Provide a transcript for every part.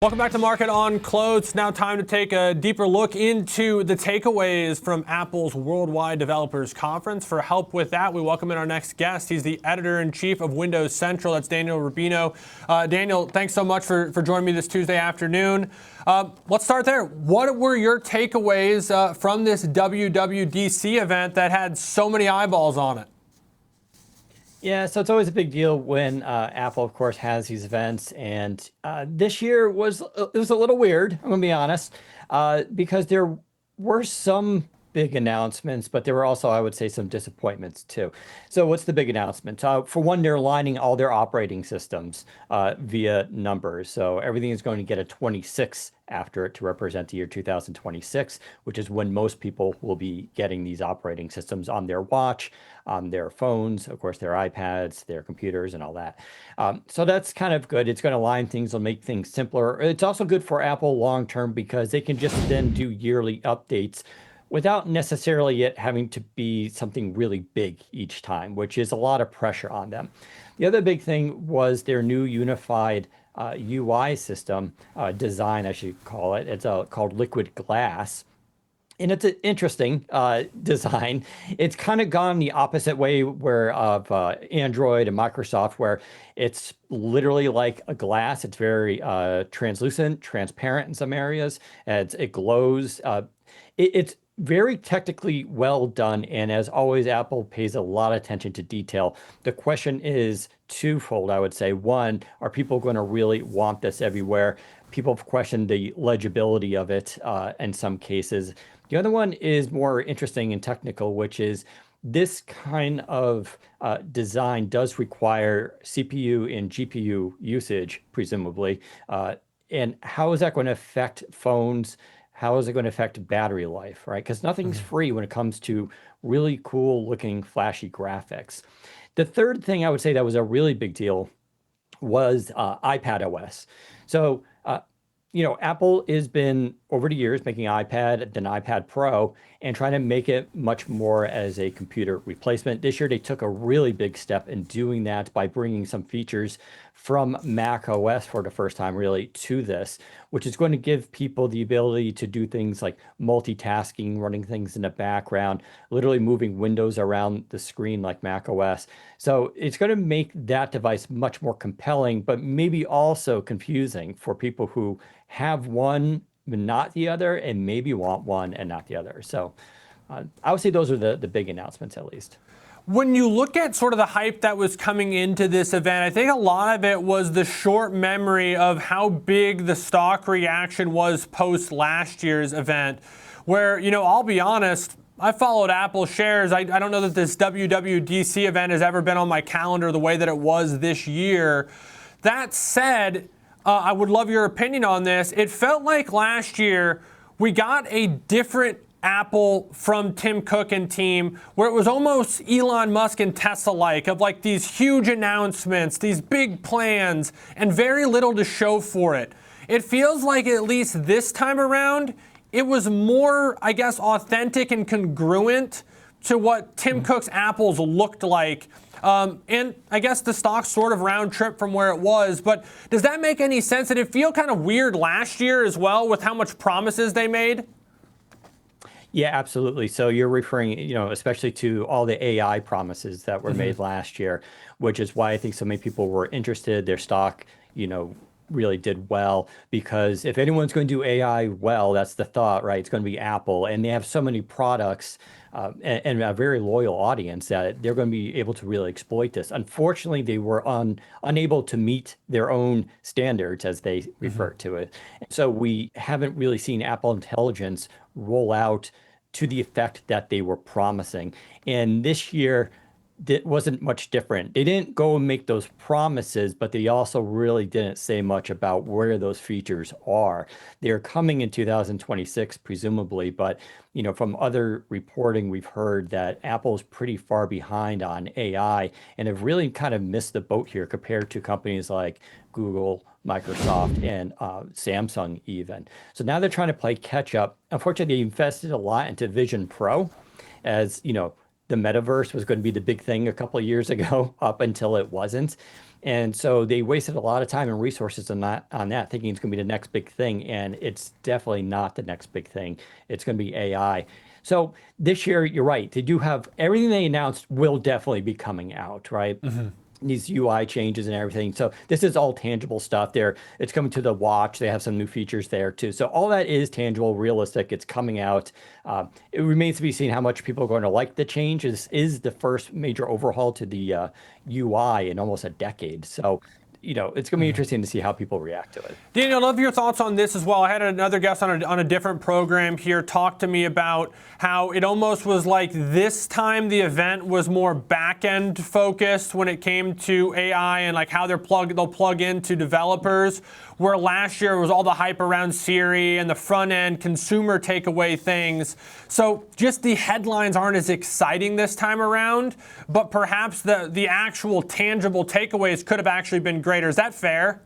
Welcome back to Market on Close. It's now time to take a deeper look into the takeaways from Apple's Worldwide Developers Conference. For help with that, we welcome in our next guest. He's the editor-in-chief of Windows Central. That's Daniel Rubino. Daniel, thanks so much for joining me this Tuesday afternoon. Let's start there. What were your takeaways from this WWDC event that had so many eyeballs on it? Yeah, so it's always a big deal when Apple, of course, has these events, and this year was a little weird. I'm gonna be honest, because there were some big announcements, but there were also, I would say, some disappointments too. So, what's the big announcement? For one, they're aligning all their operating systems via numbers. So everything is going to get a 26 after it to represent the year 2026, which is when most people will be getting these operating systems on their watch, on their phones, of course, their iPads, their computers, and all that. So that's kind of good. It's going to align things, it'll make things simpler. It's also good for Apple long term because they can just then do yearly updates without necessarily it having to be something really big each time, which is a lot of pressure on them. The other big thing was their new unified UI system design, I should call it. It's called Liquid Glass. And it's an interesting design. It's kind of gone the opposite way where of Android and Microsoft, where it's literally like a glass. It's very translucent, transparent in some areas. It glows. It's very technically well done, and as always, Apple pays a lot of attention to detail. The question is twofold, I would say. One, are people going to really want this everywhere? People have questioned the legibility of it in some cases. The other one is more interesting and technical, which is this kind of design does require CPU and GPU usage, presumably. And how is that going to affect phones? How is it going to affect battery life, right? Because nothing's free when it comes to really cool looking flashy graphics. The third thing I would say that was a really big deal was iPadOS. So, Apple has been over the years making iPad, then iPad Pro, and trying to make it much more as a computer replacement. This year, they took a really big step in doing that by bringing some features from Mac OS for the first time, really, to this, which is going to give people the ability to do things like multitasking, running things in the background, literally moving windows around the screen like Mac OS. So it's going to make that device much more compelling, but maybe also confusing for people who have one but not the other, and maybe want one and not the other. So I would say those are the big announcements, at least. When you look at sort of the hype that was coming into this event, I think a lot of it was the short memory of how big the stock reaction was post last year's event, where, I'll be honest, I followed Apple shares. I don't know that this WWDC event has ever been on my calendar the way that it was this year. That said, I would love your opinion on this. It felt like last year we got a different Apple from Tim Cook and team, where it was almost Elon Musk and Tesla-like, of like these huge announcements, these big plans, and very little to show for it. It feels like at least this time around, it was more, I guess, authentic and congruent to what Tim Cook's Apples looked like. And I guess the stock sort of round trip from where it was. But does that make any sense? Did it feel kind of weird last year as well with how much promises they made? Yeah, absolutely. So you're referring, especially to all the AI promises that were made last year, which is why I think so many people were interested. Their stock, really did well, because if anyone's going to do AI well, that's the thought, right? It's going to be Apple, and they have so many products and a very loyal audience that they're going to be able to really exploit this. Unfortunately, they were unable to meet their own standards, as they refer to it. So we haven't really seen Apple Intelligence roll out to the effect that they were promising. And this year, it wasn't much different. They didn't go and make those promises, but they also really didn't say much about where those features are. They're coming in 2026, presumably, but from other reporting, we've heard that Apple's pretty far behind on AI and have really kind of missed the boat here compared to companies like Google, Microsoft, and Samsung even. So now they're trying to play catch up. Unfortunately, they invested a lot into Vision Pro, as the metaverse was going to be the big thing a couple of years ago, up until it wasn't. And so they wasted a lot of time and resources on that, thinking it's going to be the next big thing. And it's definitely not the next big thing. It's going to be AI. So this year, you're right. They do have everything they announced will definitely be coming out, right? These UI changes and everything. So this is all tangible stuff there. It's coming to the watch. They have some new features there too. So all that is tangible, realistic. It's coming out. It remains to be seen how much people are going to like the change. This is the first major overhaul to the UI in almost a decade. So, it's going to be interesting to see how people react to it. Daniel, I'd love your thoughts on this as well. I had another guest on a different program here talk to me about how it almost was like this time the event was more back-end focused when it came to AI and like how they'll plug into developers, where last year was all the hype around Siri and the front-end consumer takeaway things. So just the headlines aren't as exciting this time around, but perhaps the actual tangible takeaways could have actually been greater. Is that fair?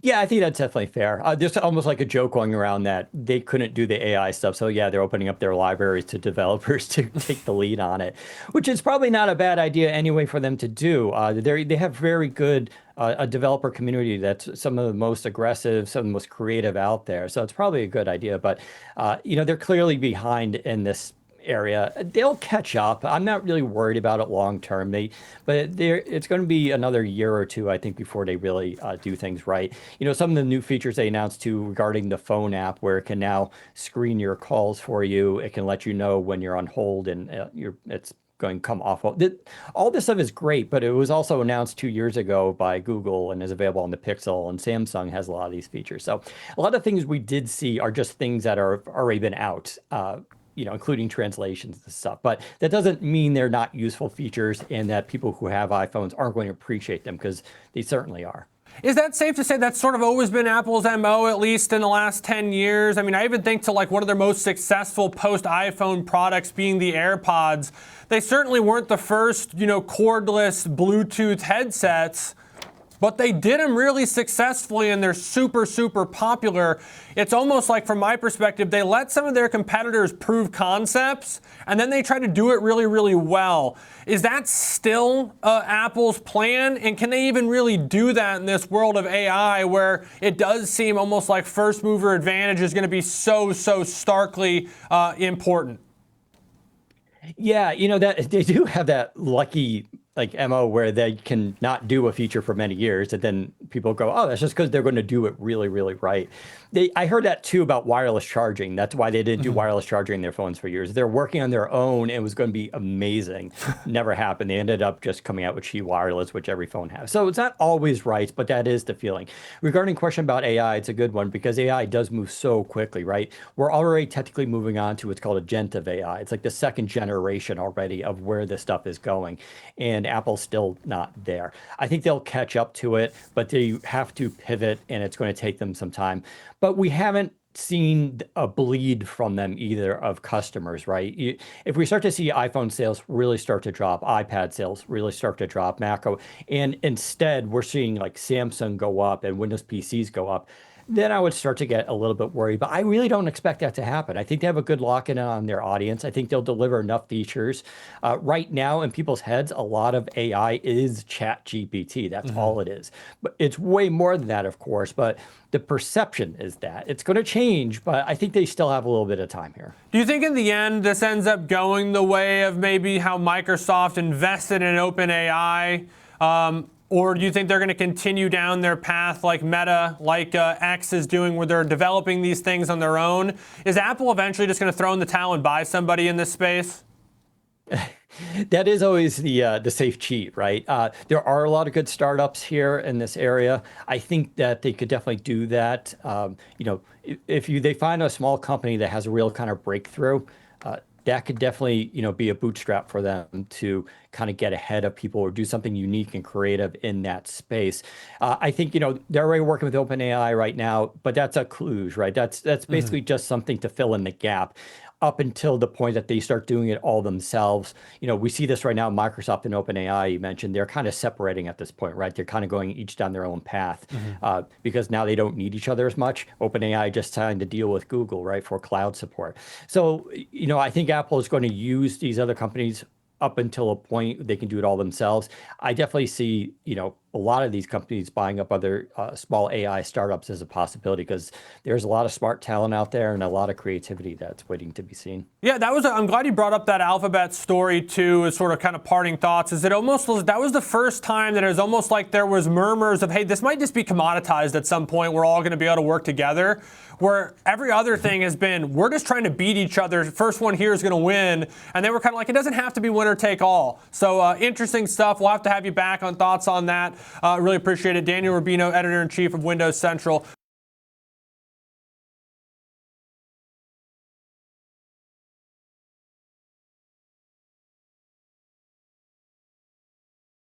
Yeah, I think that's definitely fair. There's almost like a joke going around that they couldn't do the AI stuff. So yeah, they're opening up their libraries to developers to take the lead on it, which is probably not a bad idea anyway for them to do. They have very good a developer community that's some of the most aggressive, some of the most creative out there. So it's probably a good idea. But they're clearly behind in this area. They'll catch up. I'm not really worried about it long term. It's going to be another year or two, I think, before they really do things right. Some of the new features they announced too regarding the phone app, where it can now screen your calls for you. It can let you know when you're on hold and it's going to come off. All this stuff is great, but it was also announced 2 years ago by Google and is available on the Pixel, and Samsung has a lot of these features. So a lot of things we did see are just things that are already been out. Including translations and stuff. But that doesn't mean they're not useful features and that people who have iPhones aren't going to appreciate them, because they certainly are. Is that safe to say that's sort of always been Apple's MO, at least in the last 10 years? I mean, I even think to like one of their most successful post-iPhone products being the AirPods. They certainly weren't the first, cordless Bluetooth headsets, but they did them really successfully and they're super, super popular. It's almost like, from my perspective, they let some of their competitors prove concepts and then they try to do it really, really well. Is that still Apple's plan? And can they even really do that in this world of AI, where it does seem almost like first mover advantage is going to be so starkly important? Yeah, that they do have that lucky MO where they can not do a feature for many years, and then people go, oh, that's just because they're going to do it really, really right. I heard that too about wireless charging. That's why they didn't do wireless charging in their phones for years. They're working on their own, and it was going to be amazing. Never happened. They ended up just coming out with Qi Wireless, which every phone has. So it's not always right, but that is the feeling. Regarding question about AI, it's a good one because AI does move so quickly, right? We're already technically moving on to what's called agentive AI. It's like the second generation already of where this stuff is going. And Apple's still not there. I think they'll catch up to it, but they have to pivot, and it's going to take them some time. But we haven't seen a bleed from them either of customers, right? If we start to see iPhone sales really start to drop, iPad sales really start to drop, and instead we're seeing like Samsung go up and Windows PCs go up, then I would start to get a little bit worried. But I really don't expect that to happen. I think they have a good lock-in on their audience. I think they'll deliver enough features. Right now, in people's heads, a lot of AI is Chat GPT. That's all it is. But it's way more than that, of course. But the perception is that. It's going to change, but I think they still have a little bit of time here. Do you think in the end this ends up going the way of maybe how Microsoft invested in OpenAI? Or do you think they're going to continue down their path like Meta, like X is doing, where they're developing these things on their own? Is Apple eventually just going to throw in the towel and buy somebody in this space? That is always the safe cheat, right? There are a lot of good startups here in this area. I think that they could definitely do that. If they find a small company that has a real kind of breakthrough, that could definitely, be a bootstrap for them to kind of get ahead of people or do something unique and creative in that space. I think, they're already working with OpenAI right now, but that's a kludge, right? That's basically just something to fill in the gap up until the point that they start doing it all themselves. We see this right now, Microsoft and OpenAI, you mentioned, they're kind of separating at this point, right? They're kind of going each down their own path because now they don't need each other as much. OpenAI just signed a deal with Google, right, for cloud support. So, I think Apple is going to use these other companies up until a point they can do it all themselves. I definitely see, a lot of these companies buying up other small AI startups as a possibility, because there's a lot of smart talent out there and a lot of creativity that's waiting to be seen. Yeah, I'm glad you brought up that Alphabet story too, as sort of kind of parting thoughts. Is it almost that was the first time that it was almost like there was murmurs of, hey, this might just be commoditized at some point. We're all going to be able to work together. Where every other thing has been, we're just trying to beat each other. First one here is going to win, and they were kind of like, it doesn't have to be winner take all. So interesting stuff. We'll have to have you back on thoughts on that. Really appreciate it, Daniel Rubino, editor in chief of Windows Central.